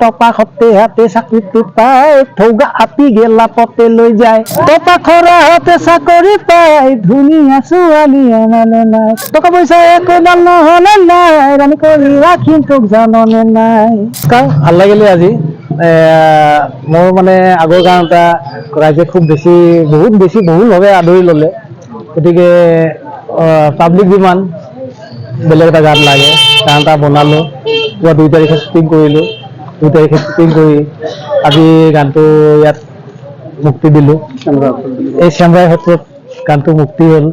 টপা হতে হাতে চাকৰিটো পাই থৌগা আপি গেলা পথে লৈ যায় টপা খৰা হতে চাকৰি পাই ধুনীয়া ছোৱালী আনালে নাই টকা পইচা একো দাম নহলে নাই ৰাণী কৰি ৰাখিম তোক জাননে নাই ভাল লাগিলে আজি মোৰ মানে আগৰ গান এটা ৰাইজে খুব বেছি বহুত বহুলভাৱে আদৰি ল'লে গতিকে পাব্লিক ডিমাণ্ড বেলেগ এটা গান লাগে গান এটা বনালোঁ 2 তাৰিখে শ্বুটিং কৰিলোঁ 2 তাৰিখে শ্বুটিং কৰি আজি গানটো ইয়াত মুক্তি দিলোঁ এই চেম্বাৰ ক্ষেত্ৰত গানটো মুক্তি হ'ল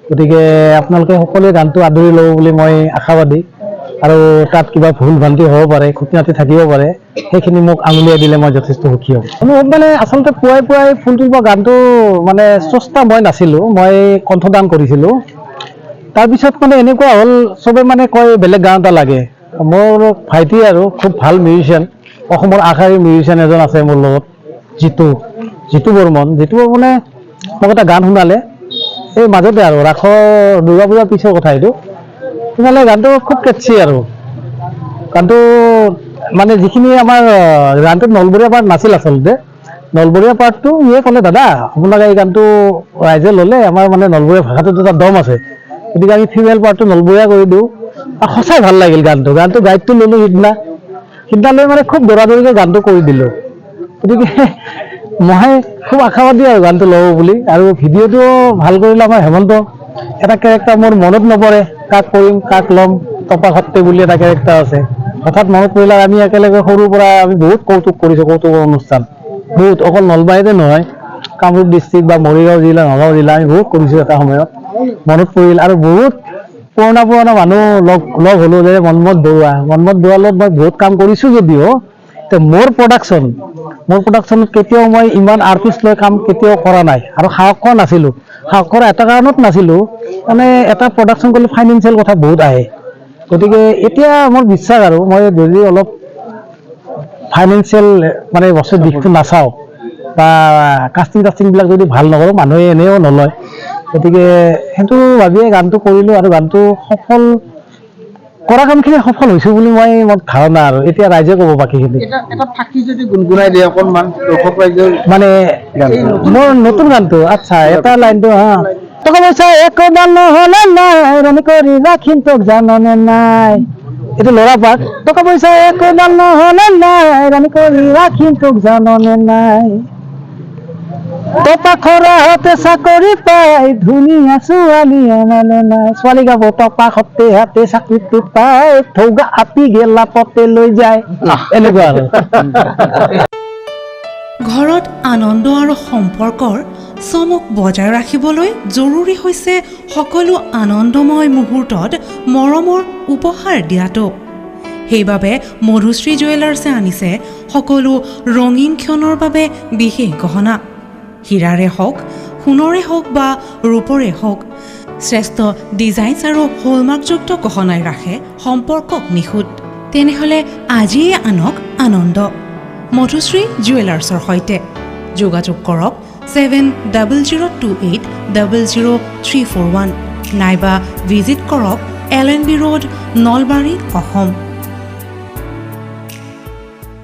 গতিকে আপোনালোকে সকলোৱে গানটো আদৰি ল'ব বুলি মই আশাবাদী আৰু তাত কিবা ভুল ভ্ৰান্তি হ'ব পাৰে খুঁটিনাটি থাকিব পাৰে সেইখিনি মোক আঙুলিয়াই দিলে মই যথেষ্ট সুখী হ'ম মানে আচলতে পুৱাই ফুল তুলিব গানটো মানে স্ৰষ্টা মই নাছিলোঁ মই কণ্ঠদান কৰিছিলোঁ তাৰপিছত মানে এনেকুৱা হ'ল চবে মানে কয় বেলেগ গান এটা লাগে মোৰ ভাইটি আৰু খুব ভাল মিউজিচিয়ান অসমৰ আগশাৰীৰ মিউজিচিয়ান এজন আছে মোৰ লগত জিতু বৰ্মনে মোক এটা গান শুনালে এই মাজতে আৰু ৰাসৰ দুৰ্গা পূজাৰ পিছৰ কথা এইটো শুনালে গানটো খুব কেটচি আৰু গানটো মানে যিখিনি আমাৰ গানটোত নলবৰীয়া পাৰ্ট নাছিল আচলতে নলবৰীয়া পাৰ্টটো ইয়ে ক'লে দাদা আপোনালোকে এই গানটো ৰাইজে ল'লে আমাৰ মানে নলবৰীয়া ভাষাটোত এটা দম আছে গতিকে আমি ফিমেল পাৰ্টটো নলবৰীয়া কৰি দিওঁ আৰু সঁচাই ভাল লাগিল গানটো গাইডটো ল'লোঁ সিদিনা লৈ মানে খুব দৌৰাদৌৰিকৈ গানটো কৰি দিলোঁ গতিকে মই খুব আশাবাদী আৰু গানটো ল'ব বুলি আৰু ভিডিঅ'টো ভাল কৰিলে আমাৰ হেমন্ত এটা কেৰেক্টাৰ মোৰ মনত নপৰে কাক কৰিম কাক ল'ম টপা সত্তে বুলি এটা কেৰেক্টাৰ আছে হঠাৎ মনত পৰিলে আমি একেলগে সৰুৰ পৰা আমি বহুত কৌতুক কৰিছোঁ কৌতুকৰ অনুষ্ঠান বহুত অকল নলবাৰীতে নহয় কামৰূপ ডিষ্ট্ৰিক্ট বা মৰিগাঁও জিলা নগাঁও জিলা আমি বহুত কৰিছোঁ এটা সময়ত মনত পৰিল আৰু বহুত পুৰণা মানুহ লগ হ'লোঁ যে মন্মথ বৰুৱাৰ লগত মই বহুত কাম কৰিছোঁ যদিও মোৰ প্ৰডাকশ্যনত কেতিয়াও মই ইমান আৰ্টিষ্ট লৈ কাম কেতিয়াও কৰা নাই আৰু সাহস কৰা নাছিলোঁ সাহস কৰা এটা কাৰণত নাছিলোঁ মানে এটা প্ৰডাকশ্যন কৰিলে ফাইনেন্সিয়েল কথা বহুত আহে গতিকে এতিয়া মোৰ বিশ্বাস আৰু মই যদি অলপ ফাইনেন্সিয়েল মানে বস্তুৰ দিশটো নাচাওঁ বা কাষ্টিংবিলাক যদি ভাল নকৰোঁ মানুহে এনেও নলয় গতিকে সেইটো ভাবিয়ে গানটো কৰিলোঁ আৰু গানটো কৰা কামখিনি সফল হৈছোঁ বুলি মোৰ ধাৰণা আৰু এতিয়া ৰাইজে ক'ব বাকীখিনি এটা ফাঁকি যদি গুণগুণাই দিয়ে অকণমান দৰ্শক ৰাইজৰ মানে মোৰ নতুন গানটো আচ্ছা এটা লাইনটো টকা পইচা একো দাম নহ'লে নাই ৰাণী কৰি ৰাখিম তোক জাননে নাই এইটো ল'ৰা পাৰ্ট টকা পইচা একো দাম নহ'লে নাই ৰাণী কৰি ৰাখিম তোক জাননে নাই টপা খৰা হতে চাকৰি পাই ধুনীয়া ছোৱালী আনালে নাই ছোৱালী গাব টপা হতে হাতে চাকৰিটো পাই থৌগা আপি গেলা পথে লৈ যায় এনেকুৱা আৰু ঘৰত আনন্দ আৰু সম্পৰ্কৰ চমক বজাই ৰাখিবলৈ জৰুৰী হৈছে সকলো আনন্দময় মুহূৰ্তত মৰমৰ উপহাৰ দিয়াটো সেইবাবে মধুশ্ৰী জুৱেলাৰ্ছে আনিছে সকলো ৰঙীন ক্ষণৰ বাবে বিশেষ গহনা হীৰাৰে হওক সোণৰে হওক বা ৰূপৰে হওক শ্ৰেষ্ঠ ডিজাইনছ আৰু হলমাৰ্কযুক্ত গহনাই ৰাখে সম্পৰ্কক নিখুঁত তেনেহ'লে আজিয়ে আনক আনন্দ মধুশ্ৰী জুৱেলাৰ্ছৰ সৈতে যোগাযোগ কৰক 7002800341 নাইবা ভিজিট কৰক LNB ৰোড নলবাৰী অসম